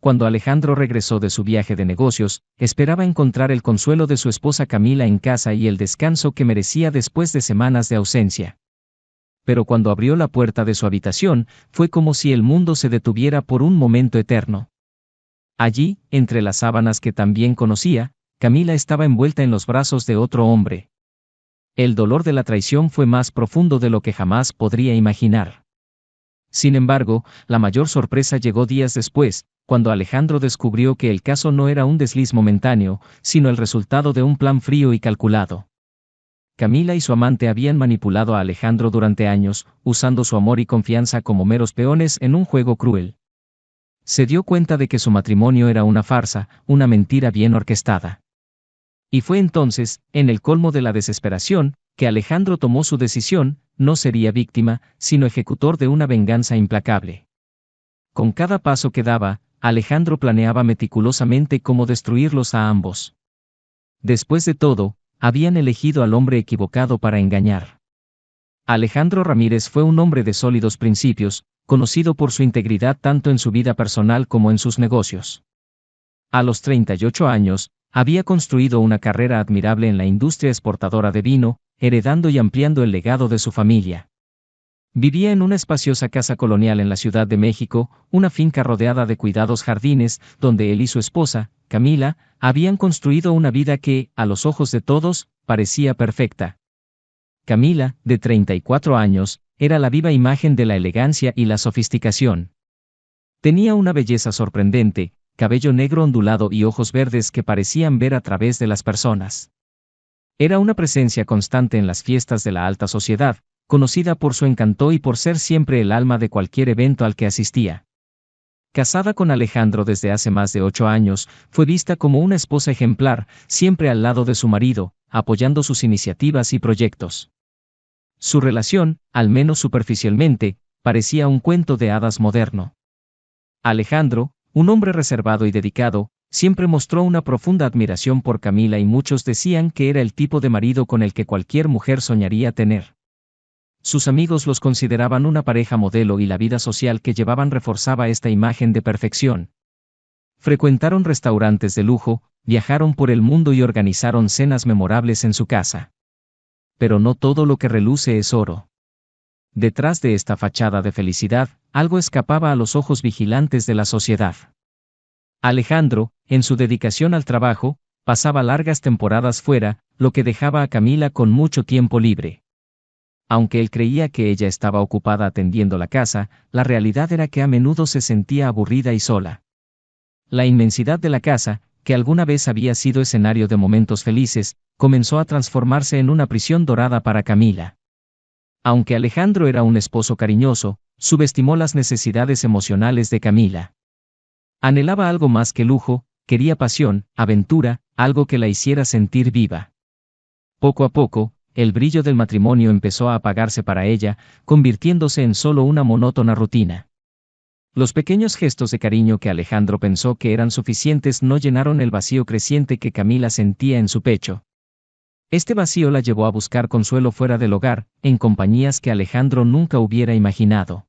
cuando Alejandro regresó de su viaje de negocios, esperaba encontrar el consuelo de su esposa Camila en casa y el descanso que merecía después de semanas de ausencia. Pero cuando abrió la puerta de su habitación, fue como si el mundo se detuviera por un momento eterno. Allí, entre las sábanas que también conocía, Camila estaba envuelta en los brazos de otro hombre. El dolor de la traición fue más profundo de lo que jamás podría imaginar. Sin embargo, la mayor sorpresa llegó días después, cuando Alejandro descubrió que el caso no era un desliz momentáneo, sino el resultado de un plan frío y calculado. Camila y su amante habían manipulado a Alejandro durante años, usando su amor y confianza como meros peones en un juego cruel. Se dio cuenta de que su matrimonio era una farsa, una mentira bien orquestada. Y fue entonces, en el colmo de la desesperación, que Alejandro tomó su decisión: no sería víctima, sino ejecutor de una venganza implacable. Con cada paso que daba, Alejandro planeaba meticulosamente cómo destruirlos a ambos. Después de todo, habían elegido al hombre equivocado para engañar. Alejandro Ramírez fue un hombre de sólidos principios, conocido por su integridad tanto en su vida personal como en sus negocios. A los 38 años, había construido una carrera admirable en la industria exportadora de vino, heredando y ampliando el legado de su familia. Vivía en una espaciosa casa colonial en la Ciudad de México, una finca rodeada de cuidados jardines, donde él y su esposa, Camila, habían construido una vida que, a los ojos de todos, parecía perfecta. Camila, de 34 años, era la viva imagen de la elegancia y la sofisticación. Tenía una belleza sorprendente, cabello negro ondulado y ojos verdes que parecían ver a través de las personas. Era una presencia constante en las fiestas de la alta sociedad, conocida por su encanto y por ser siempre el alma de cualquier evento al que asistía. Casada con Alejandro desde hace más de 8 años, fue vista como una esposa ejemplar, siempre al lado de su marido, apoyando sus iniciativas y proyectos. Su relación, al menos superficialmente, parecía un cuento de hadas moderno. Alejandro, un hombre reservado y dedicado, siempre mostró una profunda admiración por Camila y muchos decían que era el tipo de marido con el que cualquier mujer soñaría tener. Sus amigos los consideraban una pareja modelo y la vida social que llevaban reforzaba esta imagen de perfección. Frecuentaron restaurantes de lujo, viajaron por el mundo y organizaron cenas memorables en su casa. Pero no todo lo que reluce es oro. Detrás de esta fachada de felicidad, algo escapaba a los ojos vigilantes de la sociedad. Alejandro, en su dedicación al trabajo, pasaba largas temporadas fuera, lo que dejaba a Camila con mucho tiempo libre. Aunque él creía que ella estaba ocupada atendiendo la casa, la realidad era que a menudo se sentía aburrida y sola. La inmensidad de la casa, que alguna vez había sido escenario de momentos felices, comenzó a transformarse en una prisión dorada para Camila. Aunque Alejandro era un esposo cariñoso, subestimó las necesidades emocionales de Camila. Anhelaba algo más que lujo, quería pasión, aventura, algo que la hiciera sentir viva. Poco a poco, el brillo del matrimonio empezó a apagarse para ella, convirtiéndose en solo una monótona rutina. Los pequeños gestos de cariño que Alejandro pensó que eran suficientes no llenaron el vacío creciente que Camila sentía en su pecho. Este vacío la llevó a buscar consuelo fuera del hogar, en compañías que Alejandro nunca hubiera imaginado.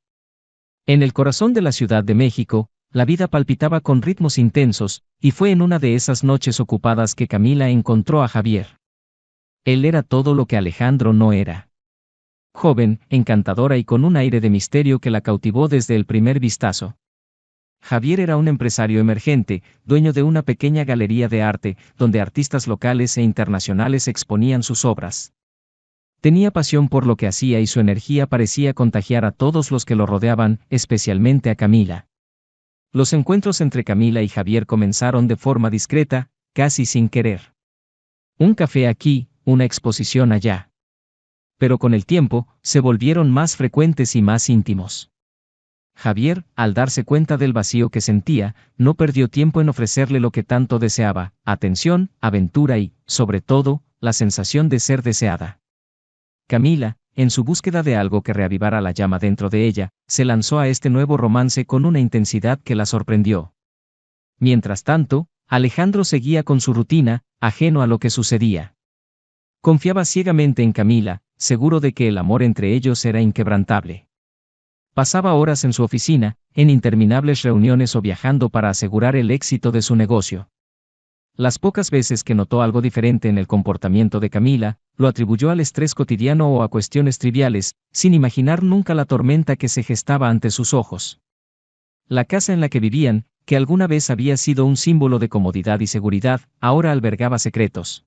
En el corazón de la Ciudad de México, la vida palpitaba con ritmos intensos, y fue en una de esas noches ocupadas que Camila encontró a Javier. Él era todo lo que Alejandro no era. Joven, encantadora y con un aire de misterio que la cautivó desde el primer vistazo. Javier era un empresario emergente, dueño de una pequeña galería de arte, donde artistas locales e internacionales exponían sus obras. Tenía pasión por lo que hacía y su energía parecía contagiar a todos los que lo rodeaban, especialmente a Camila. Los encuentros entre Camila y Javier comenzaron de forma discreta, casi sin querer. Un café aquí, una exposición allá. Pero con el tiempo, se volvieron más frecuentes y más íntimos. Javier, al darse cuenta del vacío que sentía, no perdió tiempo en ofrecerle lo que tanto deseaba: atención, aventura y, sobre todo, la sensación de ser deseada. Camila, en su búsqueda de algo que reavivara la llama dentro de ella, se lanzó a este nuevo romance con una intensidad que la sorprendió. Mientras tanto, Alejandro seguía con su rutina, ajeno a lo que sucedía. Confiaba ciegamente en Camila, seguro de que el amor entre ellos era inquebrantable. Pasaba horas en su oficina, en interminables reuniones o viajando para asegurar el éxito de su negocio. Las pocas veces que notó algo diferente en el comportamiento de Camila, lo atribuyó al estrés cotidiano o a cuestiones triviales, sin imaginar nunca la tormenta que se gestaba ante sus ojos. La casa en la que vivían, que alguna vez había sido un símbolo de comodidad y seguridad, ahora albergaba secretos.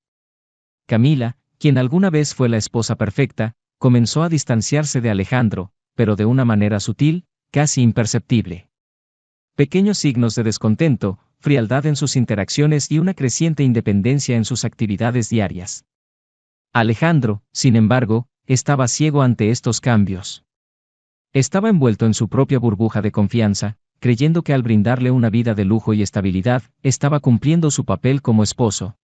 Camila, quien alguna vez fue la esposa perfecta, comenzó a distanciarse de Alejandro, pero de una manera sutil, casi imperceptible. Pequeños signos de descontento, frialdad en sus interacciones y una creciente independencia en sus actividades diarias. Alejandro, sin embargo, estaba ciego ante estos cambios. Estaba envuelto en su propia burbuja de confianza, creyendo que al brindarle una vida de lujo y estabilidad, estaba cumpliendo su papel como esposo.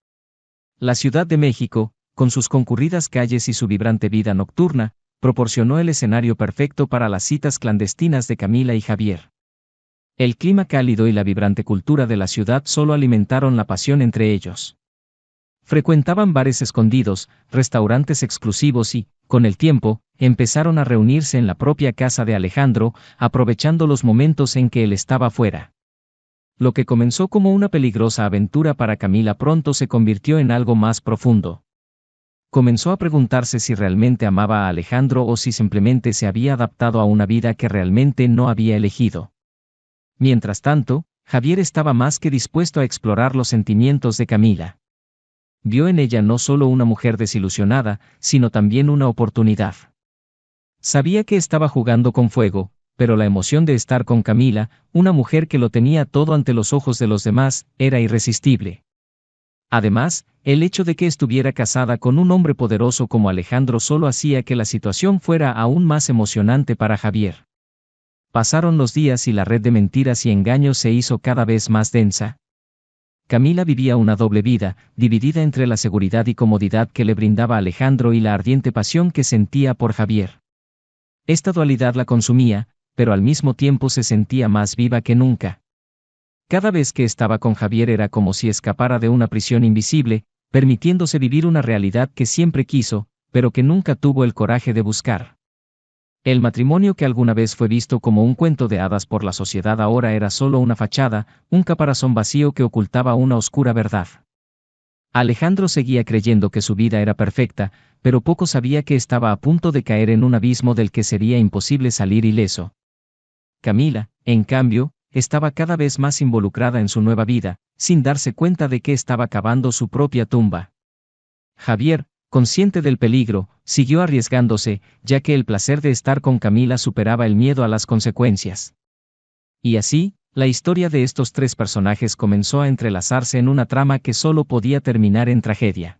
La Ciudad de México, con sus concurridas calles y su vibrante vida nocturna, proporcionó el escenario perfecto para las citas clandestinas de Camila y Javier. El clima cálido y la vibrante cultura de la ciudad solo alimentaron la pasión entre ellos. Frecuentaban bares escondidos, restaurantes exclusivos y, con el tiempo, empezaron a reunirse en la propia casa de Alejandro, aprovechando los momentos en que él estaba fuera. Lo que comenzó como una peligrosa aventura para Camila pronto se convirtió en algo más profundo. Comenzó a preguntarse si realmente amaba a Alejandro o si simplemente se había adaptado a una vida que realmente no había elegido. Mientras tanto, Javier estaba más que dispuesto a explorar los sentimientos de Camila. Vio en ella no solo una mujer desilusionada, sino también una oportunidad. Sabía que estaba jugando con fuego, pero la emoción de estar con Camila, una mujer que lo tenía todo ante los ojos de los demás, era irresistible. Además, el hecho de que estuviera casada con un hombre poderoso como Alejandro solo hacía que la situación fuera aún más emocionante para Javier. Pasaron los días y la red de mentiras y engaños se hizo cada vez más densa. Camila vivía una doble vida, dividida entre la seguridad y comodidad que le brindaba Alejandro y la ardiente pasión que sentía por Javier. Esta dualidad la consumía, pero al mismo tiempo se sentía más viva que nunca. Cada vez que estaba con Javier era como si escapara de una prisión invisible, permitiéndose vivir una realidad que siempre quiso, pero que nunca tuvo el coraje de buscar. El matrimonio que alguna vez fue visto como un cuento de hadas por la sociedad ahora era solo una fachada, un caparazón vacío que ocultaba una oscura verdad. Alejandro seguía creyendo que su vida era perfecta, pero poco sabía que estaba a punto de caer en un abismo del que sería imposible salir ileso. Camila, en cambio, estaba cada vez más involucrada en su nueva vida, sin darse cuenta de que estaba cavando su propia tumba. Javier, consciente del peligro, siguió arriesgándose, ya que el placer de estar con Camila superaba el miedo a las consecuencias. Y así, la historia de estos tres personajes comenzó a entrelazarse en una trama que solo podía terminar en tragedia.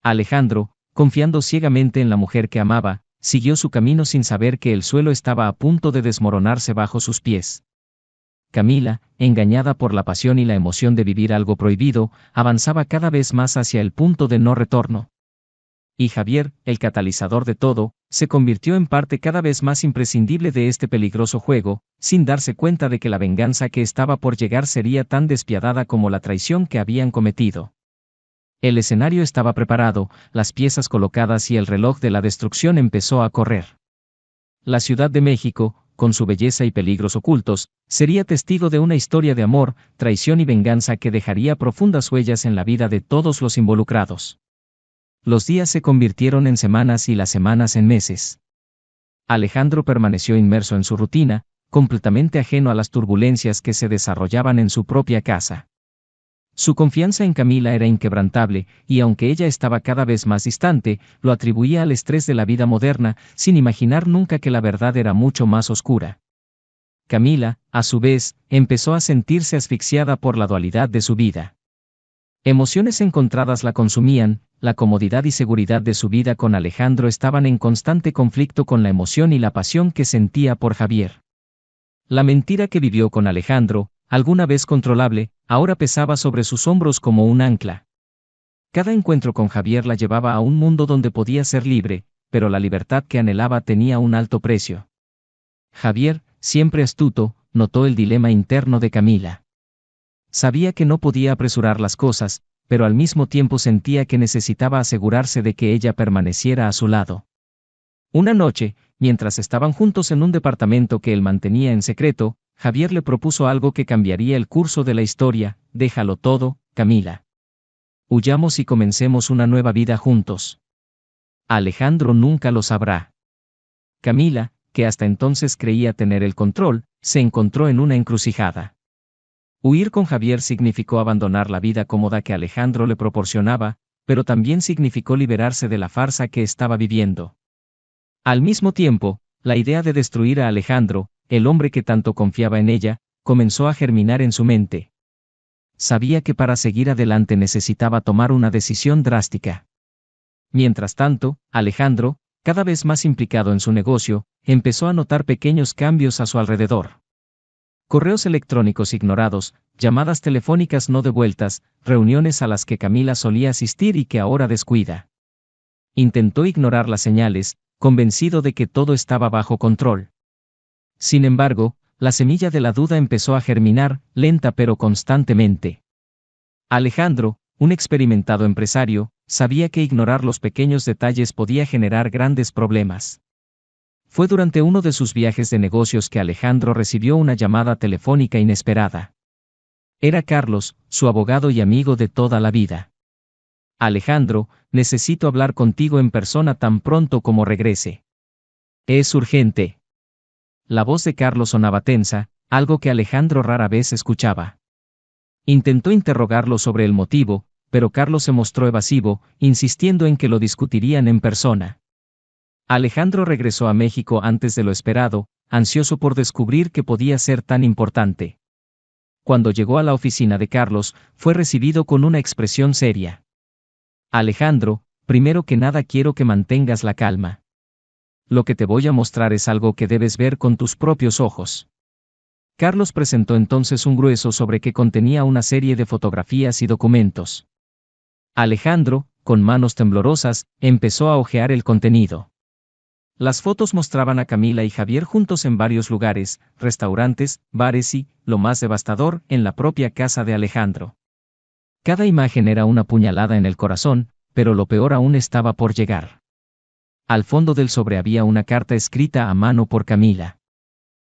Alejandro, confiando ciegamente en la mujer que amaba, siguió su camino sin saber que el suelo estaba a punto de desmoronarse bajo sus pies. Camila, engañada por la pasión y la emoción de vivir algo prohibido, avanzaba cada vez más hacia el punto de no retorno. Y Javier, el catalizador de todo, se convirtió en parte cada vez más imprescindible de este peligroso juego, sin darse cuenta de que la venganza que estaba por llegar sería tan despiadada como la traición que habían cometido. El escenario estaba preparado, las piezas colocadas y el reloj de la destrucción empezó a correr. La Ciudad de México, con su belleza y peligros ocultos, sería testigo de una historia de amor, traición y venganza que dejaría profundas huellas en la vida de todos los involucrados. Los días se convirtieron en semanas y las semanas en meses. Alejandro permaneció inmerso en su rutina, completamente ajeno a las turbulencias que se desarrollaban en su propia casa. Su confianza en Camila era inquebrantable, y aunque ella estaba cada vez más distante, lo atribuía al estrés de la vida moderna, sin imaginar nunca que la verdad era mucho más oscura. Camila, a su vez, empezó a sentirse asfixiada por la dualidad de su vida. Emociones encontradas la consumían, la comodidad y seguridad de su vida con Alejandro estaban en constante conflicto con la emoción y la pasión que sentía por Javier. La mentira que vivió con Alejandro, alguna vez controlable, ahora pesaba sobre sus hombros como un ancla. Cada encuentro con Javier la llevaba a un mundo donde podía ser libre, pero la libertad que anhelaba tenía un alto precio. Javier, siempre astuto, notó el dilema interno de Camila. Sabía que no podía apresurar las cosas, pero al mismo tiempo sentía que necesitaba asegurarse de que ella permaneciera a su lado. Una noche, Mientras estaban juntos en un departamento que él mantenía en secreto, Javier le propuso algo que cambiaría el curso de la historia: déjalo todo, Camila. Huyamos y comencemos una nueva vida juntos. Alejandro nunca lo sabrá. Camila, que hasta entonces creía tener el control, se encontró en una encrucijada. Huir con Javier significó abandonar la vida cómoda que Alejandro le proporcionaba, pero también significó liberarse de la farsa que estaba viviendo. Al mismo tiempo, la idea de destruir a Alejandro, el hombre que tanto confiaba en ella, comenzó a germinar en su mente. Sabía que para seguir adelante necesitaba tomar una decisión drástica. Mientras tanto, Alejandro, cada vez más implicado en su negocio, empezó a notar pequeños cambios a su alrededor. Correos electrónicos ignorados, llamadas telefónicas no devueltas, reuniones a las que Camila solía asistir y que ahora descuida. Intentó ignorar las señales, convencido de que todo estaba bajo control. Sin embargo, la semilla de la duda empezó a germinar, lenta pero constantemente. Alejandro, un experimentado empresario, sabía que ignorar los pequeños detalles podía generar grandes problemas. Fue durante uno de sus viajes de negocios que Alejandro recibió una llamada telefónica inesperada. Era Carlos, su abogado y amigo de toda la vida. Alejandro, necesito hablar contigo en persona tan pronto como regrese. Es urgente. La voz de Carlos sonaba tensa, algo que Alejandro rara vez escuchaba. Intentó interrogarlo sobre el motivo, pero Carlos se mostró evasivo, insistiendo en que lo discutirían en persona. Alejandro regresó a México antes de lo esperado, ansioso por descubrir qué podía ser tan importante. Cuando llegó a la oficina de Carlos, fue recibido con una expresión seria. Alejandro, primero que nada quiero que mantengas la calma. Lo que te voy a mostrar es algo que debes ver con tus propios ojos. Carlos presentó entonces un grueso sobre que contenía una serie de fotografías y documentos. Alejandro, con manos temblorosas, empezó a hojear el contenido. Las fotos mostraban a Camila y Javier juntos en varios lugares, restaurantes, bares y, lo más devastador, en la propia casa de Alejandro. Cada imagen era una puñalada en el corazón, pero lo peor aún estaba por llegar. Al fondo del sobre había una carta escrita a mano por Camila.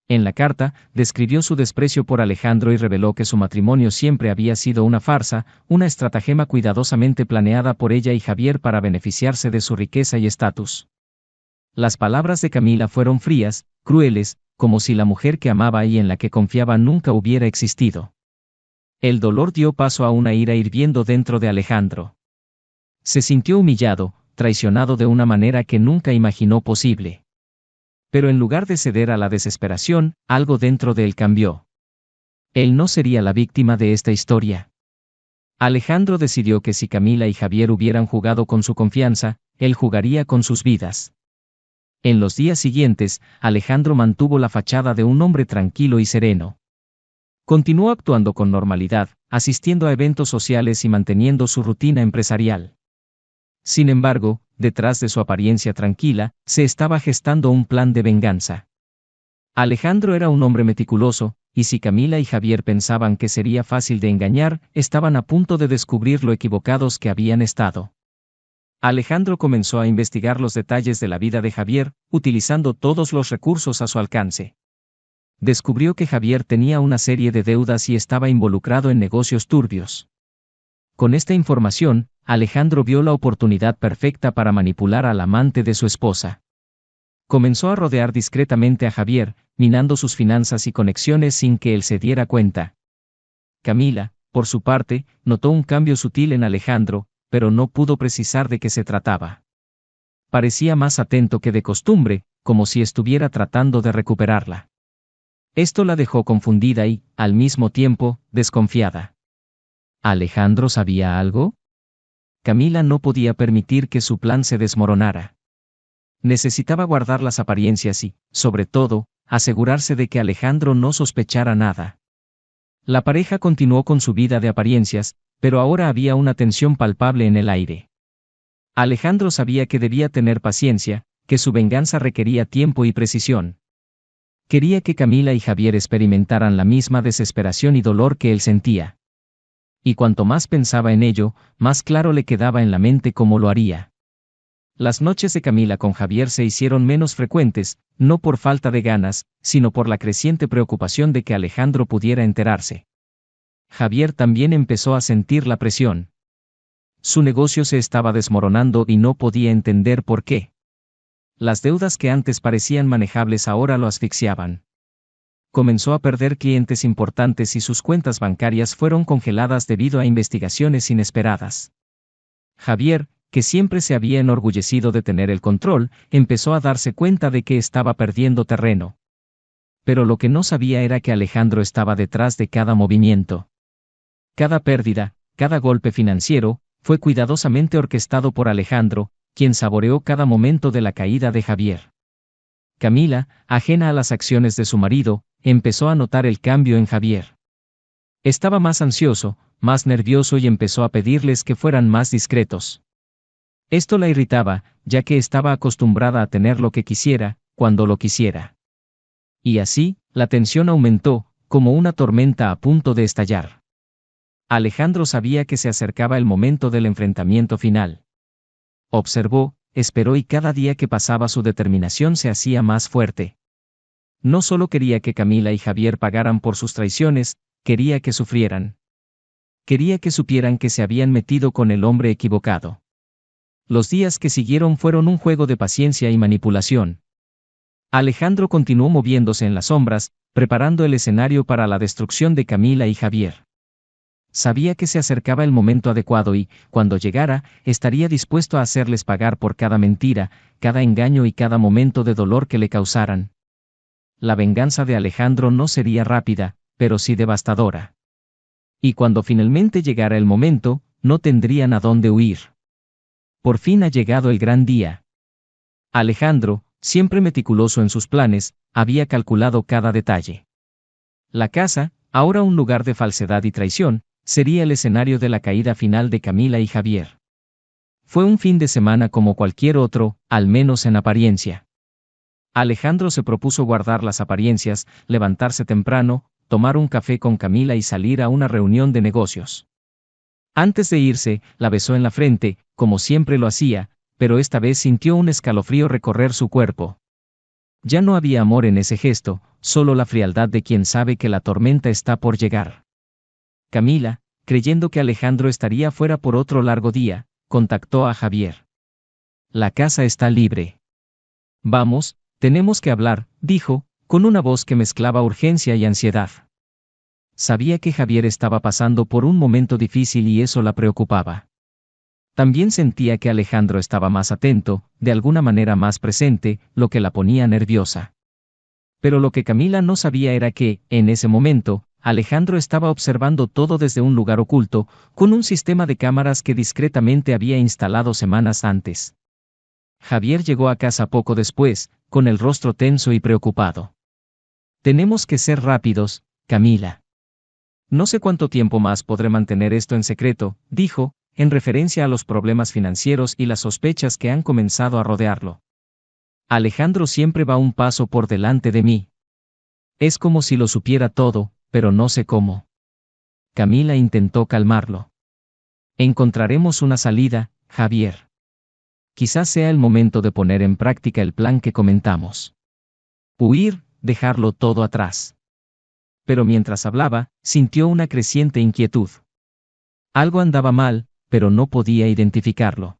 En la carta, describió su desprecio por Alejandro y reveló que su matrimonio siempre había sido una farsa, una estratagema cuidadosamente planeada por ella y Javier para beneficiarse de su riqueza y estatus. Las palabras de Camila fueron frías, crueles, como si la mujer que amaba y en la que confiaba nunca hubiera existido. El dolor dio paso a una ira hirviendo dentro de Alejandro. Se sintió humillado, traicionado de una manera que nunca imaginó posible. Pero en lugar de ceder a la desesperación, algo dentro de él cambió. Él no sería la víctima de esta historia. Alejandro decidió que si Camila y Javier hubieran jugado con su confianza, él jugaría con sus vidas. En los días siguientes, Alejandro mantuvo la fachada de un hombre tranquilo y sereno. Continuó actuando con normalidad, asistiendo a eventos sociales y manteniendo su rutina empresarial. Sin embargo, detrás de su apariencia tranquila, se estaba gestando un plan de venganza. Alejandro era un hombre meticuloso, y si Camila y Javier pensaban que sería fácil de engañar, estaban a punto de descubrir lo equivocados que habían estado. Alejandro comenzó a investigar los detalles de la vida de Javier, utilizando todos los recursos a su alcance. Descubrió que Javier tenía una serie de deudas y estaba involucrado en negocios turbios. Con esta información, Alejandro vio la oportunidad perfecta para manipular al amante de su esposa. Comenzó a rodear discretamente a Javier, minando sus finanzas y conexiones sin que él se diera cuenta. Camila, por su parte, notó un cambio sutil en Alejandro, pero no pudo precisar de qué se trataba. Parecía más atento que de costumbre, como si estuviera tratando de recuperarla. Esto la dejó confundida y, al mismo tiempo, desconfiada. ¿Alejandro sabía algo? Camila no podía permitir que su plan se desmoronara. Necesitaba guardar las apariencias y, sobre todo, asegurarse de que Alejandro no sospechara nada. La pareja continuó con su vida de apariencias, pero ahora había una tensión palpable en el aire. Alejandro sabía que debía tener paciencia, que su venganza requería tiempo y precisión. Quería que Camila y Javier experimentaran la misma desesperación y dolor que él sentía. Y cuanto más pensaba en ello, más claro le quedaba en la mente cómo lo haría. Las noches de Camila con Javier se hicieron menos frecuentes, no por falta de ganas, sino por la creciente preocupación de que Alejandro pudiera enterarse. Javier también empezó a sentir la presión. Su negocio se estaba desmoronando y no podía entender por qué. Las deudas que antes parecían manejables ahora lo asfixiaban. Comenzó a perder clientes importantes y sus cuentas bancarias fueron congeladas debido a investigaciones inesperadas. Javier, que siempre se había enorgullecido de tener el control, empezó a darse cuenta de que estaba perdiendo terreno. Pero lo que no sabía era que Alejandro estaba detrás de cada movimiento. Cada pérdida, cada golpe financiero, fue cuidadosamente orquestado por Alejandro, quien saboreó cada momento de la caída de Javier. Camila, ajena a las acciones de su marido, empezó a notar el cambio en Javier. Estaba más ansioso, más nervioso y empezó a pedirles que fueran más discretos. Esto la irritaba, ya que estaba acostumbrada a tener lo que quisiera, cuando lo quisiera. Y así, la tensión aumentó, como una tormenta a punto de estallar. Alejandro sabía que se acercaba el momento del enfrentamiento final. Observó, esperó y cada día que pasaba su determinación se hacía más fuerte. No solo quería que Camila y Javier pagaran por sus traiciones, quería que sufrieran. Quería que supieran que se habían metido con el hombre equivocado. Los días que siguieron fueron un juego de paciencia y manipulación. Alejandro continuó moviéndose en las sombras, preparando el escenario para la destrucción de Camila y Javier. Sabía que se acercaba el momento adecuado y, cuando llegara, estaría dispuesto a hacerles pagar por cada mentira, cada engaño y cada momento de dolor que le causaran. La venganza de Alejandro no sería rápida, pero sí devastadora. Y cuando finalmente llegara el momento, no tendrían a dónde huir. Por fin ha llegado el gran día. Alejandro, siempre meticuloso en sus planes, había calculado cada detalle. La casa, ahora un lugar de falsedad y traición, sería el escenario de la caída final de Camila y Javier. Fue un fin de semana como cualquier otro, al menos en apariencia. Alejandro se propuso guardar las apariencias, levantarse temprano, tomar un café con Camila y salir a una reunión de negocios. Antes de irse, la besó en la frente, como siempre lo hacía, pero esta vez sintió un escalofrío recorrer su cuerpo. Ya no había amor en ese gesto, solo la frialdad de quien sabe que la tormenta está por llegar. Camila, creyendo que Alejandro estaría fuera por otro largo día, contactó a Javier. La casa está libre. Vamos, tenemos que hablar, dijo, con una voz que mezclaba urgencia y ansiedad. Sabía que Javier estaba pasando por un momento difícil y eso la preocupaba. También sentía que Alejandro estaba más atento, de alguna manera más presente, lo que la ponía nerviosa. Pero lo que Camila no sabía era que, en ese momento, Alejandro estaba observando todo desde un lugar oculto, con un sistema de cámaras que discretamente había instalado semanas antes. Javier llegó a casa poco después, con el rostro tenso y preocupado. Tenemos que ser rápidos, Camila. No sé cuánto tiempo más podré mantener esto en secreto, dijo, en referencia a los problemas financieros y las sospechas que han comenzado a rodearlo. Alejandro siempre va un paso por delante de mí. Es como si lo supiera todo, pero no sé cómo. Camila intentó calmarlo. Encontraremos una salida, Javier. Quizás sea el momento de poner en práctica el plan que comentamos. Huir, dejarlo todo atrás. Pero mientras hablaba, sintió una creciente inquietud. Algo andaba mal, pero no podía identificarlo.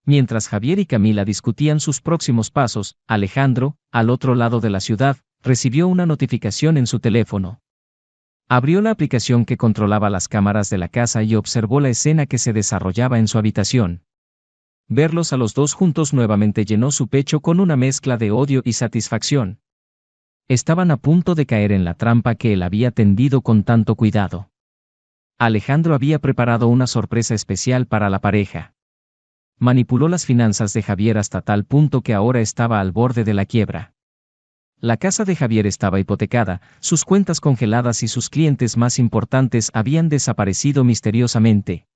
Mientras Javier y Camila discutían sus próximos pasos, Alejandro, al otro lado de la ciudad, recibió una notificación en su teléfono. Abrió la aplicación que controlaba las cámaras de la casa y observó la escena que se desarrollaba en su habitación. Verlos a los dos juntos nuevamente llenó su pecho con una mezcla de odio y satisfacción. Estaban a punto de caer en la trampa que él había tendido con tanto cuidado. Alejandro había preparado una sorpresa especial para la pareja. Manipuló las finanzas de Javier hasta tal punto que ahora estaba al borde de la quiebra. La casa de Javier estaba hipotecada, sus cuentas congeladas y sus clientes más importantes habían desaparecido misteriosamente.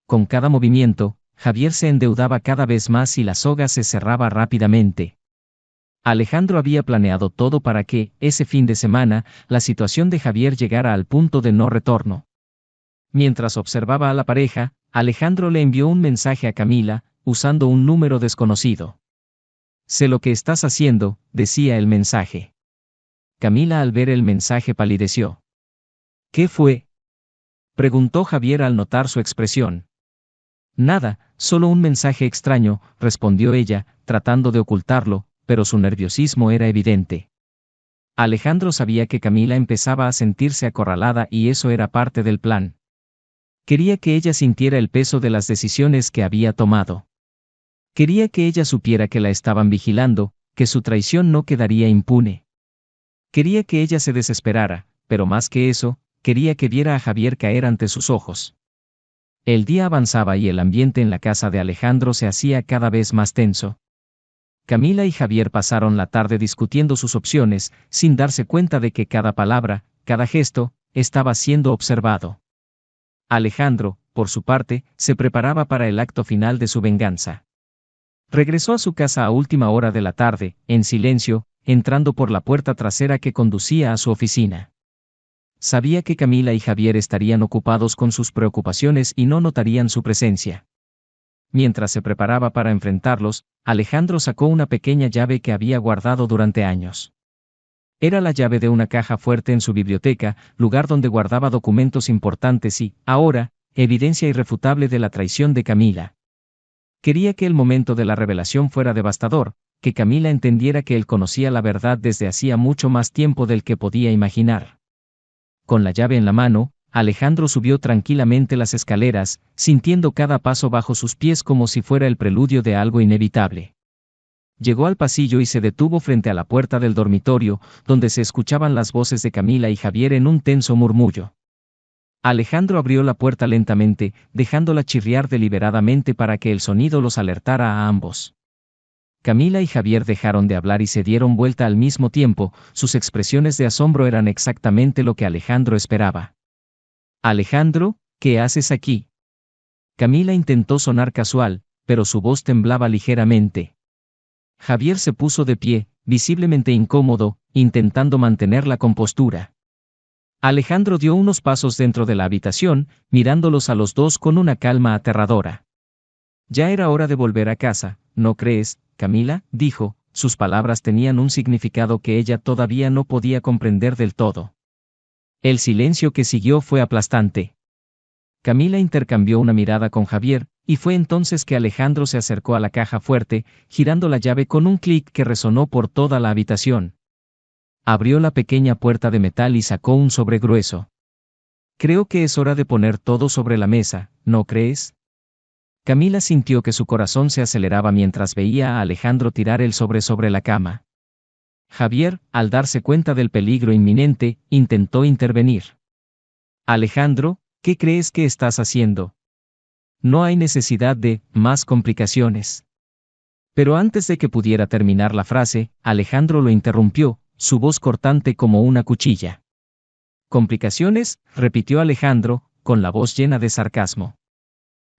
Con cada movimiento, Javier se endeudaba cada vez más y la soga se cerraba rápidamente. Alejandro había planeado todo para que, ese fin de semana, la situación de Javier llegara al punto de no retorno. Mientras observaba a la pareja, Alejandro le envió un mensaje a Camila, usando un número desconocido. Sé lo que estás haciendo, decía el mensaje. Camila al ver el mensaje palideció. ¿Qué fue?, preguntó Javier al notar su expresión. Nada, solo un mensaje extraño, respondió ella, tratando de ocultarlo, pero su nerviosismo era evidente. Alejandro sabía que Camila empezaba a sentirse acorralada y eso era parte del plan. Quería que ella sintiera el peso de las decisiones que había tomado. Quería que ella supiera que la estaban vigilando, que su traición no quedaría impune. Quería que ella se desesperara, pero más que eso, quería que viera a Javier caer ante sus ojos. El día avanzaba y el ambiente en la casa de Alejandro se hacía cada vez más tenso. Camila y Javier pasaron la tarde discutiendo sus opciones, sin darse cuenta de que cada palabra, cada gesto, estaba siendo observado. Alejandro, por su parte, se preparaba para el acto final de su venganza. Regresó a su casa a última hora de la tarde, en silencio, entrando por la puerta trasera que conducía a su oficina. Sabía que Camila y Javier estarían ocupados con sus preocupaciones y no notarían su presencia. Mientras se preparaba para enfrentarlos, Alejandro sacó una pequeña llave que había guardado durante años. Era la llave de una caja fuerte en su biblioteca, lugar donde guardaba documentos importantes y, ahora, evidencia irrefutable de la traición de Camila. Quería que el momento de la revelación fuera devastador, que Camila entendiera que él conocía la verdad desde hacía mucho más tiempo del que podía imaginar. Con la llave en la mano, Alejandro subió tranquilamente las escaleras, sintiendo cada paso bajo sus pies como si fuera el preludio de algo inevitable. Llegó al pasillo y se detuvo frente a la puerta del dormitorio, donde se escuchaban las voces de Camila y Javier en un tenso murmullo. Alejandro abrió la puerta lentamente, dejándola chirriar deliberadamente para que el sonido los alertara a ambos. Camila y Javier dejaron de hablar y se dieron vuelta al mismo tiempo, sus expresiones de asombro eran exactamente lo que Alejandro esperaba. «Alejandro, ¿qué haces aquí?». Camila intentó sonar casual, pero su voz temblaba ligeramente. Javier se puso de pie, visiblemente incómodo, intentando mantener la compostura. Alejandro dio unos pasos dentro de la habitación, mirándolos a los dos con una calma aterradora. «Ya era hora de volver a casa, ¿no crees, Camila?», dijo, sus palabras tenían un significado que ella todavía no podía comprender del todo. El silencio que siguió fue aplastante. Camila intercambió una mirada con Javier, y fue entonces que Alejandro se acercó a la caja fuerte, girando la llave con un clic que resonó por toda la habitación. Abrió la pequeña puerta de metal y sacó un sobre grueso. «Creo que es hora de poner todo sobre la mesa, ¿no crees?». Camila sintió que su corazón se aceleraba mientras veía a Alejandro tirar el sobre la cama. Javier, al darse cuenta del peligro inminente, intentó intervenir. «Alejandro, ¿qué crees que estás haciendo? No hay necesidad de más complicaciones». Pero antes de que pudiera terminar la frase, Alejandro lo interrumpió, su voz cortante como una cuchilla. «¿Complicaciones?», repitió Alejandro, con la voz llena de sarcasmo.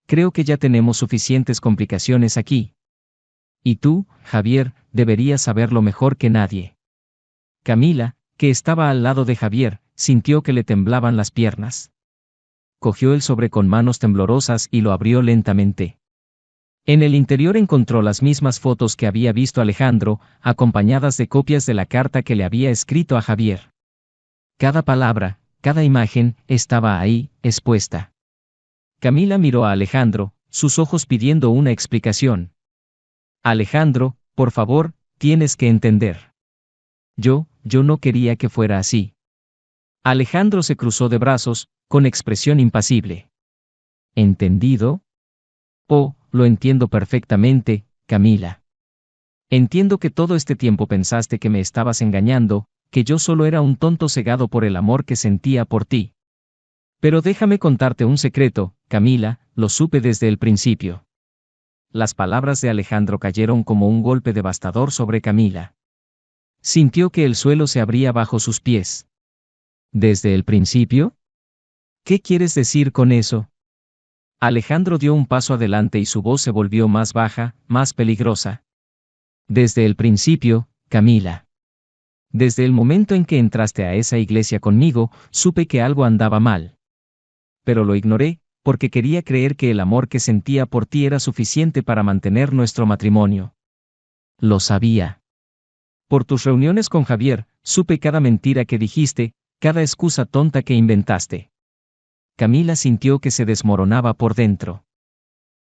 «Creo que ya tenemos suficientes complicaciones aquí. Y tú, Javier, deberías saberlo mejor que nadie». Camila, que estaba al lado de Javier, sintió que le temblaban las piernas. Cogió el sobre con manos temblorosas y lo abrió lentamente. En el interior encontró las mismas fotos que había visto Alejandro, acompañadas de copias de la carta que le había escrito a Javier. Cada palabra, cada imagen, estaba ahí, expuesta. Camila miró a Alejandro, sus ojos pidiendo una explicación. «Alejandro, por favor, tienes que entender. Yo no quería que fuera así». Alejandro se cruzó de brazos, con expresión impasible. «¿Entendido? Oh, lo entiendo perfectamente, Camila. Entiendo que todo este tiempo pensaste que me estabas engañando, que yo solo era un tonto cegado por el amor que sentía por ti. Pero déjame contarte un secreto, Camila, lo supe desde el principio». Las palabras de Alejandro cayeron como un golpe devastador sobre Camila. Sintió que el suelo se abría bajo sus pies. ¿Desde el principio? ¿Qué quieres decir con eso? Alejandro dio un paso adelante y su voz se volvió más baja, más peligrosa. «Desde el principio, Camila. Desde el momento en que entraste a esa iglesia conmigo, supe que algo andaba mal. Pero lo ignoré, porque quería creer que el amor que sentía por ti era suficiente para mantener nuestro matrimonio. Lo sabía. Por tus reuniones con Javier, supe cada mentira que dijiste, cada excusa tonta que inventaste. Camila sintió que se desmoronaba por dentro.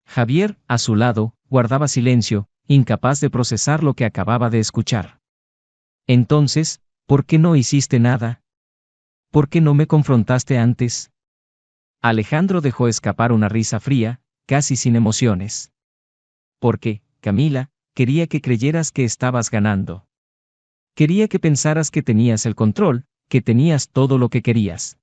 Javier, a su lado, guardaba silencio, incapaz de procesar lo que acababa de escuchar. Entonces, ¿por qué no hiciste nada? ¿Por qué no me confrontaste antes? Alejandro dejó escapar una risa fría, casi sin emociones. Porque, Camila, quería que creyeras que estabas ganando. Quería que pensaras que tenías el control, que tenías todo lo que querías.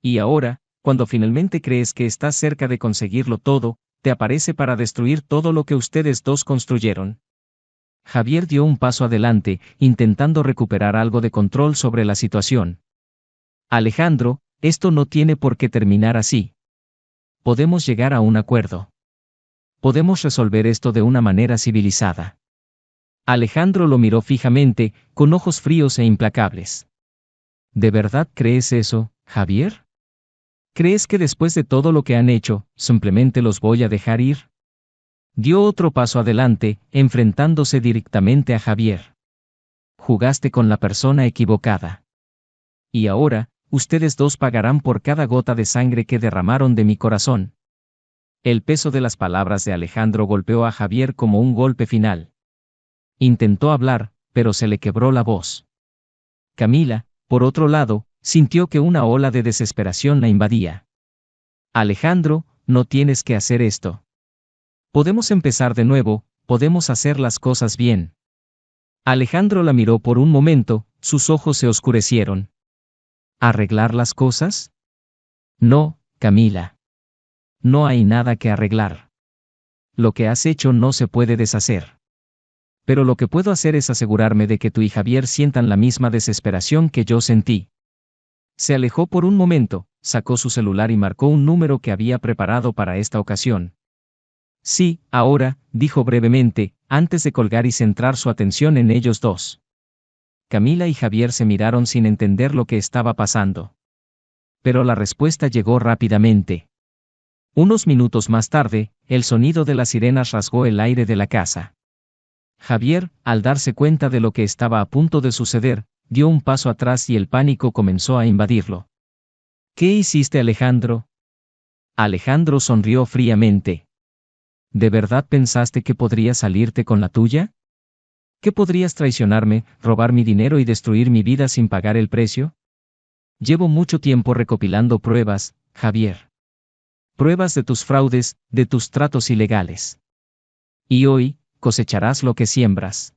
Y ahora, cuando finalmente crees que estás cerca de conseguirlo todo, te aparece para destruir todo lo que ustedes dos construyeron. Javier dio un paso adelante, intentando recuperar algo de control sobre la situación. Alejandro, esto no tiene por qué terminar así. Podemos llegar a un acuerdo. Podemos resolver esto de una manera civilizada. Alejandro lo miró fijamente, con ojos fríos e implacables. ¿De verdad crees eso, Javier? ¿Crees que después de todo lo que han hecho, simplemente los voy a dejar ir? Dio otro paso adelante, enfrentándose directamente a Javier. Jugaste con la persona equivocada. Y ahora, ustedes dos pagarán por cada gota de sangre que derramaron de mi corazón. El peso de las palabras de Alejandro golpeó a Javier como un golpe final. Intentó hablar, pero se le quebró la voz. Camila, por otro lado, sintió que una ola de desesperación la invadía. Alejandro, no tienes que hacer esto. Podemos empezar de nuevo, podemos hacer las cosas bien. Alejandro la miró por un momento, sus ojos se oscurecieron. ¿Arreglar las cosas? No, Camila. No hay nada que arreglar. Lo que has hecho no se puede deshacer. Pero lo que puedo hacer es asegurarme de que tú y Javier sientan la misma desesperación que yo sentí. Se alejó por un momento, sacó su celular y marcó un número que había preparado para esta ocasión. Sí, ahora, dijo brevemente, antes de colgar y centrar su atención en ellos dos. Camila y Javier se miraron sin entender lo que estaba pasando. Pero la respuesta llegó rápidamente. Unos minutos más tarde, el sonido de las sirenas rasgó el aire de la casa. Javier, al darse cuenta de lo que estaba a punto de suceder, dio un paso atrás y el pánico comenzó a invadirlo. ¿Qué hiciste, Alejandro? Alejandro sonrió fríamente. ¿De verdad pensaste que podrías salirte con la tuya? ¿Que podrías traicionarme, robar mi dinero y destruir mi vida sin pagar el precio? Llevo mucho tiempo recopilando pruebas, Javier. Pruebas de tus fraudes, de tus tratos ilegales. Y hoy, cosecharás lo que siembras.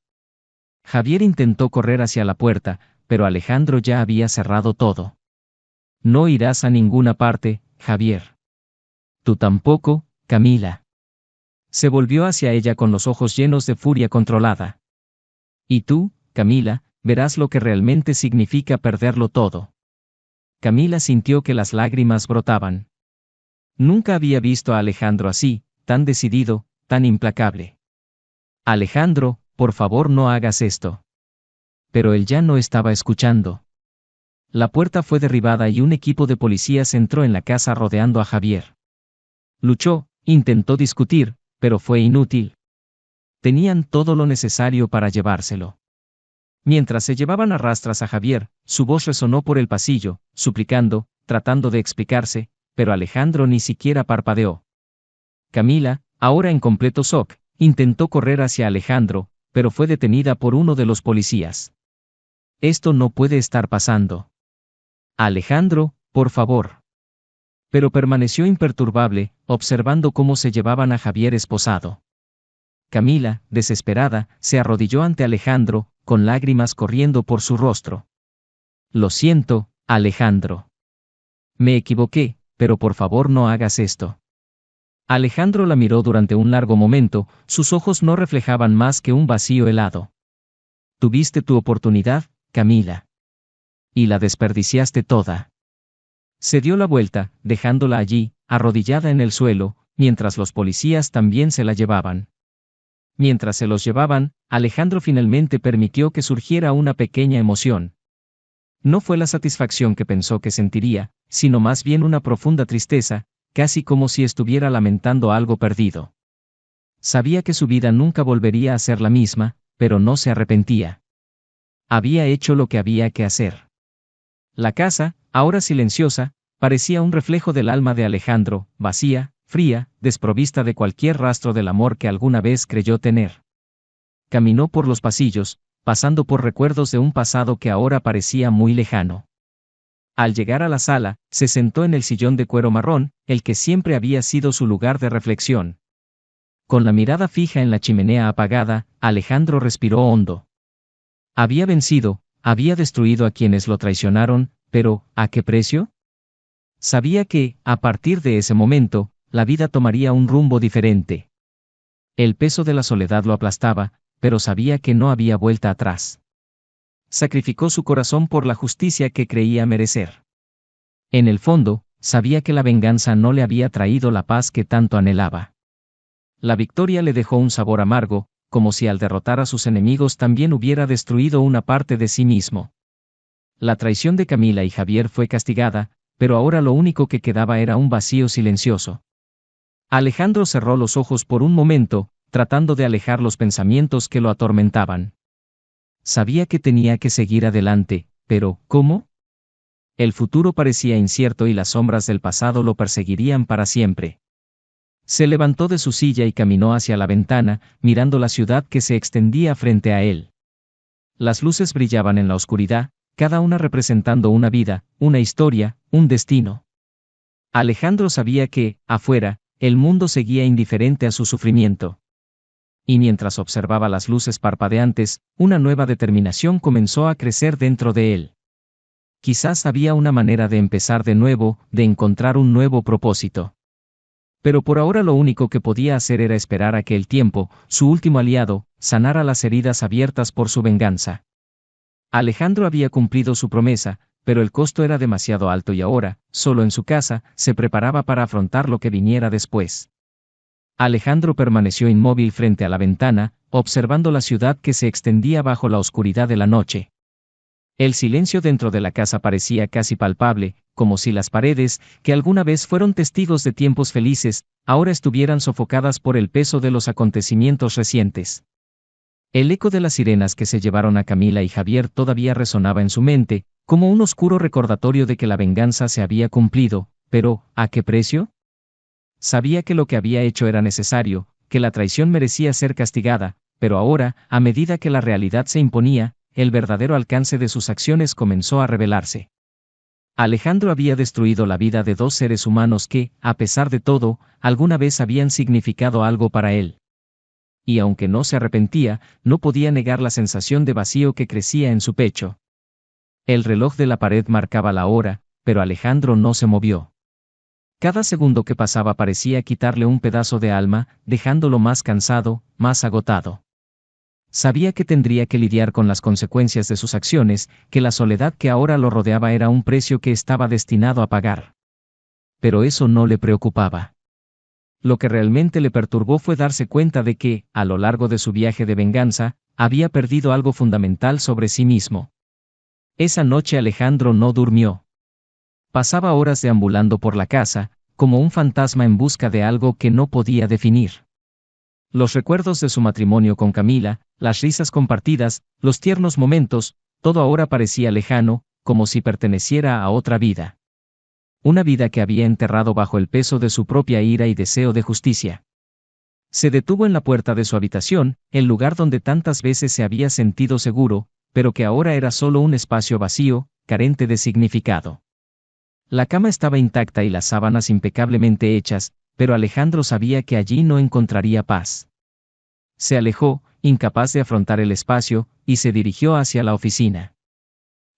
Javier intentó correr hacia la puerta, pero Alejandro ya había cerrado todo. No irás a ninguna parte, Javier. Tú tampoco, Camila. Se volvió hacia ella con los ojos llenos de furia controlada. Y tú, Camila, verás lo que realmente significa perderlo todo. Camila sintió que las lágrimas brotaban. Nunca había visto a Alejandro así, tan decidido, tan implacable. Alejandro, por favor no hagas esto. Pero él ya no estaba escuchando. La puerta fue derribada y un equipo de policías entró en la casa rodeando a Javier. Luchó, intentó discutir, pero fue inútil. Tenían todo lo necesario para llevárselo. Mientras se llevaban a rastras a Javier, su voz resonó por el pasillo, suplicando, tratando de explicarse, pero Alejandro ni siquiera parpadeó. Camila, ahora en completo shock, intentó correr hacia Alejandro, pero fue detenida por uno de los policías. Esto no puede estar pasando. Alejandro, por favor. Pero permaneció imperturbable, observando cómo se llevaban a Javier esposado. Camila, desesperada, se arrodilló ante Alejandro, con lágrimas corriendo por su rostro. Lo siento, Alejandro. Me equivoqué, pero por favor no hagas esto. Alejandro la miró durante un largo momento, sus ojos no reflejaban más que un vacío helado. Tuviste tu oportunidad, Camila. Y la desperdiciaste toda. Se dio la vuelta, dejándola allí, arrodillada en el suelo, mientras los policías también se la llevaban. Mientras se los llevaban, Alejandro finalmente permitió que surgiera una pequeña emoción. No fue la satisfacción que pensó que sentiría, sino más bien una profunda tristeza, casi como si estuviera lamentando algo perdido. Sabía que su vida nunca volvería a ser la misma, pero no se arrepentía. Había hecho lo que había que hacer. La casa, ahora silenciosa, parecía un reflejo del alma de Alejandro, vacía, fría, desprovista de cualquier rastro del amor que alguna vez creyó tener. Caminó por los pasillos, pasando por recuerdos de un pasado que ahora parecía muy lejano. Al llegar a la sala, se sentó en el sillón de cuero marrón, el que siempre había sido su lugar de reflexión. Con la mirada fija en la chimenea apagada, Alejandro respiró hondo. Había vencido, había destruido a quienes lo traicionaron, pero ¿a qué precio? Sabía que, a partir de ese momento, la vida tomaría un rumbo diferente. El peso de la soledad lo aplastaba, pero sabía que no había vuelta atrás. Sacrificó su corazón por la justicia que creía merecer. En el fondo, sabía que la venganza no le había traído la paz que tanto anhelaba. La victoria le dejó un sabor amargo, como si al derrotar a sus enemigos también hubiera destruido una parte de sí mismo. La traición de Camila y Javier fue castigada, pero ahora lo único que quedaba era un vacío silencioso. Alejandro cerró los ojos por un momento, tratando de alejar los pensamientos que lo atormentaban. Sabía que tenía que seguir adelante, pero ¿cómo? El futuro parecía incierto y las sombras del pasado lo perseguirían para siempre. Se levantó de su silla y caminó hacia la ventana, mirando la ciudad que se extendía frente a él. Las luces brillaban en la oscuridad, cada una representando una vida, una historia, un destino. Alejandro sabía que, afuera, el mundo seguía indiferente a su sufrimiento. Y mientras observaba las luces parpadeantes, una nueva determinación comenzó a crecer dentro de él. Quizás había una manera de empezar de nuevo, de encontrar un nuevo propósito. Pero por ahora lo único que podía hacer era esperar a que el tiempo, su último aliado, sanara las heridas abiertas por su venganza. Alejandro había cumplido su promesa, pero el costo era demasiado alto y ahora, solo en su casa, se preparaba para afrontar lo que viniera después. Alejandro permaneció inmóvil frente a la ventana, observando la ciudad que se extendía bajo la oscuridad de la noche. El silencio dentro de la casa parecía casi palpable, como si las paredes, que alguna vez fueron testigos de tiempos felices, ahora estuvieran sofocadas por el peso de los acontecimientos recientes. El eco de las sirenas que se llevaron a Camila y Javier todavía resonaba en su mente, como un oscuro recordatorio de que la venganza se había cumplido, pero ¿a qué precio? Sabía que lo que había hecho era necesario, que la traición merecía ser castigada, pero ahora, a medida que la realidad se imponía, el verdadero alcance de sus acciones comenzó a revelarse. Alejandro había destruido la vida de dos seres humanos que, a pesar de todo, alguna vez habían significado algo para él. Y aunque no se arrepentía, no podía negar la sensación de vacío que crecía en su pecho. El reloj de la pared marcaba la hora, pero Alejandro no se movió. Cada segundo que pasaba parecía quitarle un pedazo de alma, dejándolo más cansado, más agotado. Sabía que tendría que lidiar con las consecuencias de sus acciones, que la soledad que ahora lo rodeaba era un precio que estaba destinado a pagar. Pero eso no le preocupaba. Lo que realmente le perturbó fue darse cuenta de que, a lo largo de su viaje de venganza, había perdido algo fundamental sobre sí mismo. Esa noche Alejandro no durmió. Pasaba horas deambulando por la casa, como un fantasma en busca de algo que no podía definir. Los recuerdos de su matrimonio con Camila, las risas compartidas, los tiernos momentos, todo ahora parecía lejano, como si perteneciera a otra vida. Una vida que había enterrado bajo el peso de su propia ira y deseo de justicia. Se detuvo en la puerta de su habitación, el lugar donde tantas veces se había sentido seguro, pero que ahora era solo un espacio vacío, carente de significado. La cama estaba intacta y las sábanas impecablemente hechas, pero Alejandro sabía que allí no encontraría paz. Se alejó, incapaz de afrontar el espacio, y se dirigió hacia la oficina.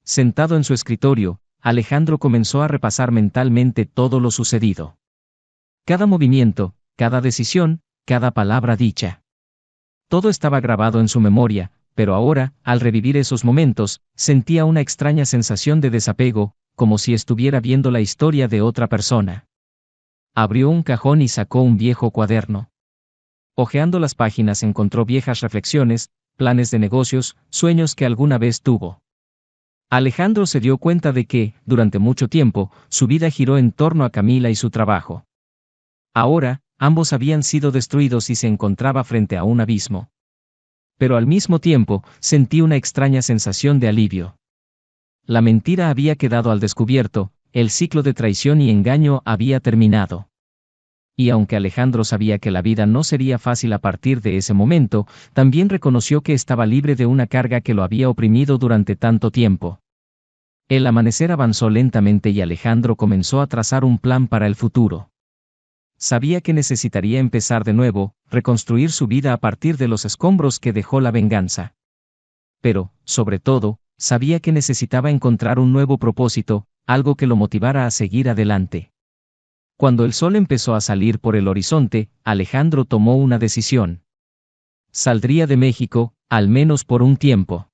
Sentado en su escritorio, Alejandro comenzó a repasar mentalmente todo lo sucedido. Cada movimiento, cada decisión, cada palabra dicha. Todo estaba grabado en su memoria, pero ahora, al revivir esos momentos, sentía una extraña sensación de desapego, como si estuviera viendo la historia de otra persona. Abrió un cajón y sacó un viejo cuaderno. Hojeando las páginas encontró viejas reflexiones, planes de negocios, sueños que alguna vez tuvo. Alejandro se dio cuenta de que, durante mucho tiempo, su vida giró en torno a Camila y su trabajo. Ahora, ambos habían sido destruidos y se encontraba frente a un abismo. Pero al mismo tiempo, sentí una extraña sensación de alivio. La mentira había quedado al descubierto, el ciclo de traición y engaño había terminado. Y aunque Alejandro sabía que la vida no sería fácil a partir de ese momento, también reconoció que estaba libre de una carga que lo había oprimido durante tanto tiempo. El amanecer avanzó lentamente y Alejandro comenzó a trazar un plan para el futuro. Sabía que necesitaría empezar de nuevo, reconstruir su vida a partir de los escombros que dejó la venganza. Pero, sobre todo, sabía que necesitaba encontrar un nuevo propósito, algo que lo motivara a seguir adelante. Cuando el sol empezó a salir por el horizonte, Alejandro tomó una decisión. Saldría de México, al menos por un tiempo.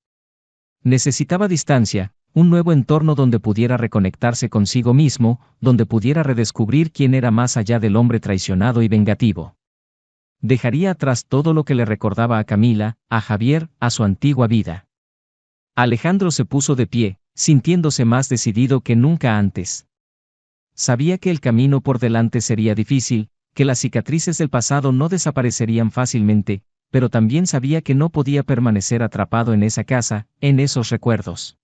Necesitaba distancia, un nuevo entorno donde pudiera reconectarse consigo mismo, donde pudiera redescubrir quién era más allá del hombre traicionado y vengativo. Dejaría atrás todo lo que le recordaba a Camila, a Javier, a su antigua vida. Alejandro se puso de pie, sintiéndose más decidido que nunca antes. Sabía que el camino por delante sería difícil, que las cicatrices del pasado no desaparecerían fácilmente, pero también sabía que no podía permanecer atrapado en esa casa, en esos recuerdos.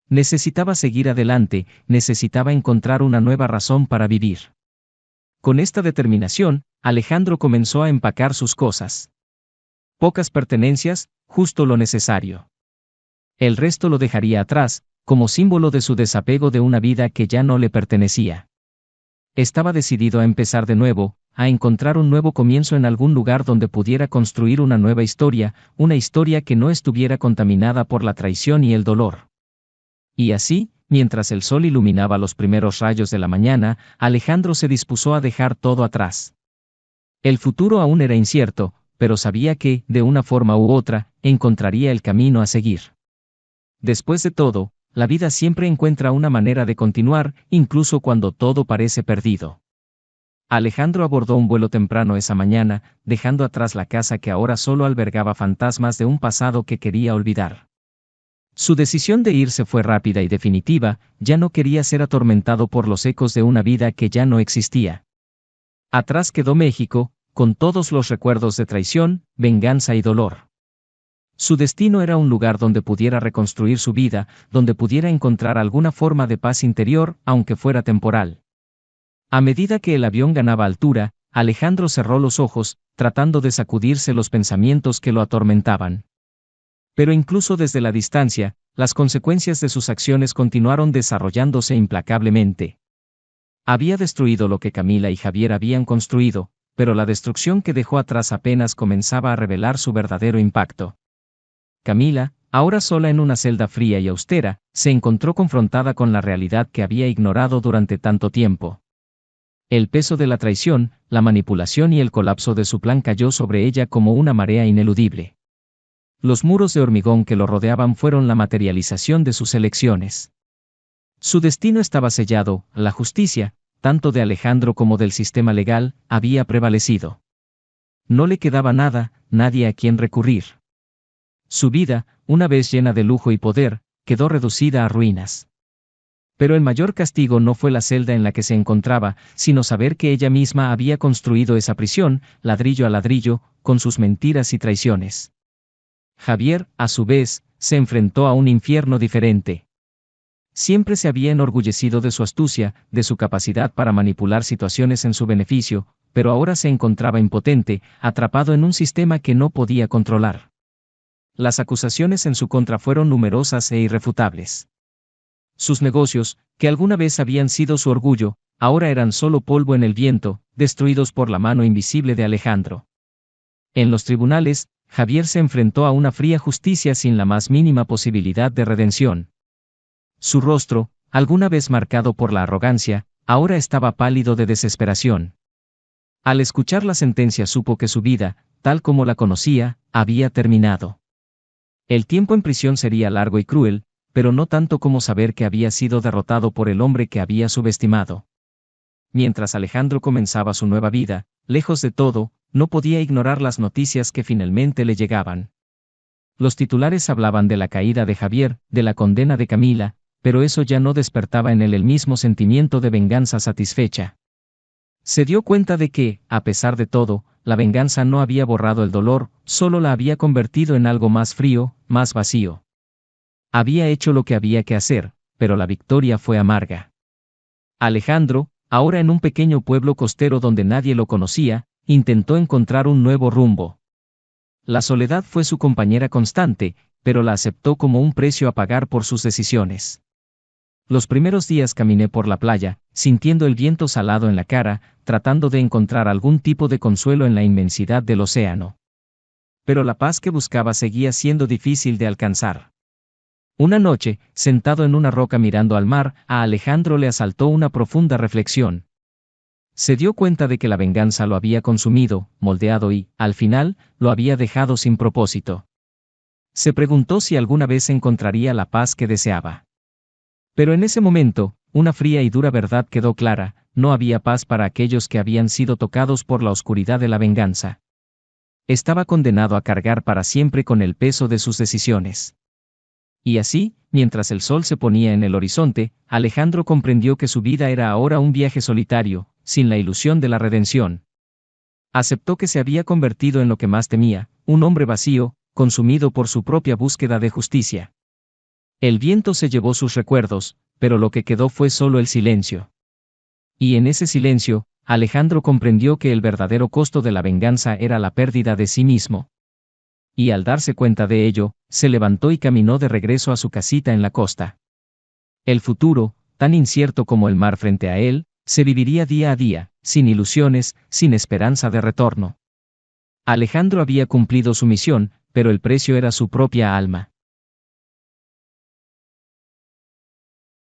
Necesitaba seguir adelante, necesitaba encontrar una nueva razón para vivir. Con esta determinación, Alejandro comenzó a empacar sus cosas. Pocas pertenencias, justo lo necesario. El resto lo dejaría atrás, como símbolo de su desapego de una vida que ya no le pertenecía. Estaba decidido a empezar de nuevo, a encontrar un nuevo comienzo en algún lugar donde pudiera construir una nueva historia, una historia que no estuviera contaminada por la traición y el dolor. Y así, mientras el sol iluminaba los primeros rayos de la mañana, Alejandro se dispuso a dejar todo atrás. El futuro aún era incierto, pero sabía que, de una forma u otra, encontraría el camino a seguir. Después de todo, la vida siempre encuentra una manera de continuar, incluso cuando todo parece perdido. Alejandro abordó un vuelo temprano esa mañana, dejando atrás la casa que ahora solo albergaba fantasmas de un pasado que quería olvidar. Su decisión de irse fue rápida y definitiva, ya no quería ser atormentado por los ecos de una vida que ya no existía. Atrás quedó México, con todos los recuerdos de traición, venganza y dolor. Su destino era un lugar donde pudiera reconstruir su vida, donde pudiera encontrar alguna forma de paz interior, aunque fuera temporal. A medida que el avión ganaba altura, Alejandro cerró los ojos, tratando de sacudirse los pensamientos que lo atormentaban. Pero incluso desde la distancia, las consecuencias de sus acciones continuaron desarrollándose implacablemente. Había destruido lo que Camila y Javier habían construido, pero la destrucción que dejó atrás apenas comenzaba a revelar su verdadero impacto. Camila, ahora sola en una celda fría y austera, se encontró confrontada con la realidad que había ignorado durante tanto tiempo. El peso de la traición, la manipulación y el colapso de su plan cayó sobre ella como una marea ineludible. Los muros de hormigón que lo rodeaban fueron la materialización de sus elecciones. Su destino estaba sellado, la justicia, tanto de Alejandro como del sistema legal, había prevalecido. No le quedaba nada, nadie a quien recurrir. Su vida, una vez llena de lujo y poder, quedó reducida a ruinas. Pero el mayor castigo no fue la celda en la que se encontraba, sino saber que ella misma había construido esa prisión, ladrillo a ladrillo, con sus mentiras y traiciones. Javier, a su vez, se enfrentó a un infierno diferente. Siempre se había enorgullecido de su astucia, de su capacidad para manipular situaciones en su beneficio, pero ahora se encontraba impotente, atrapado en un sistema que no podía controlar. Las acusaciones en su contra fueron numerosas e irrefutables. Sus negocios, que alguna vez habían sido su orgullo, ahora eran solo polvo en el viento, destruidos por la mano invisible de Alejandro. En los tribunales, Javier se enfrentó a una fría justicia sin la más mínima posibilidad de redención. Su rostro, alguna vez marcado por la arrogancia, ahora estaba pálido de desesperación. Al escuchar la sentencia supo que su vida, tal como la conocía, había terminado. El tiempo en prisión sería largo y cruel, pero no tanto como saber que había sido derrotado por el hombre que había subestimado. Mientras Alejandro comenzaba su nueva vida, lejos de todo, no podía ignorar las noticias que finalmente le llegaban. Los titulares hablaban de la caída de Javier, de la condena de Camila, pero eso ya no despertaba en él el mismo sentimiento de venganza satisfecha. Se dio cuenta de que, a pesar de todo, la venganza no había borrado el dolor, solo la había convertido en algo más frío, más vacío. Había hecho lo que había que hacer, pero la victoria fue amarga. Alejandro, ahora en un pequeño pueblo costero donde nadie lo conocía, intentó encontrar un nuevo rumbo. La soledad fue su compañera constante, pero la aceptó como un precio a pagar por sus decisiones. Los primeros días caminé por la playa, sintiendo el viento salado en la cara, tratando de encontrar algún tipo de consuelo en la inmensidad del océano. Pero la paz que buscaba seguía siendo difícil de alcanzar. Una noche, sentado en una roca mirando al mar, a Alejandro le asaltó una profunda reflexión. Se dio cuenta de que la venganza lo había consumido, moldeado y, al final, lo había dejado sin propósito. Se preguntó si alguna vez encontraría la paz que deseaba. Pero en ese momento, una fría y dura verdad quedó clara: no había paz para aquellos que habían sido tocados por la oscuridad de la venganza. Estaba condenado a cargar para siempre con el peso de sus decisiones. Y así, mientras el sol se ponía en el horizonte, Alejandro comprendió que su vida era ahora un viaje solitario, sin la ilusión de la redención. Aceptó que se había convertido en lo que más temía, un hombre vacío, consumido por su propia búsqueda de justicia. El viento se llevó sus recuerdos, pero lo que quedó fue solo el silencio. Y en ese silencio, Alejandro comprendió que el verdadero costo de la venganza era la pérdida de sí mismo. Y al darse cuenta de ello, se levantó y caminó de regreso a su casita en la costa. El futuro, tan incierto como el mar frente a él, se viviría día a día, sin ilusiones, sin esperanza de retorno. Alejandro había cumplido su misión, pero el precio era su propia alma.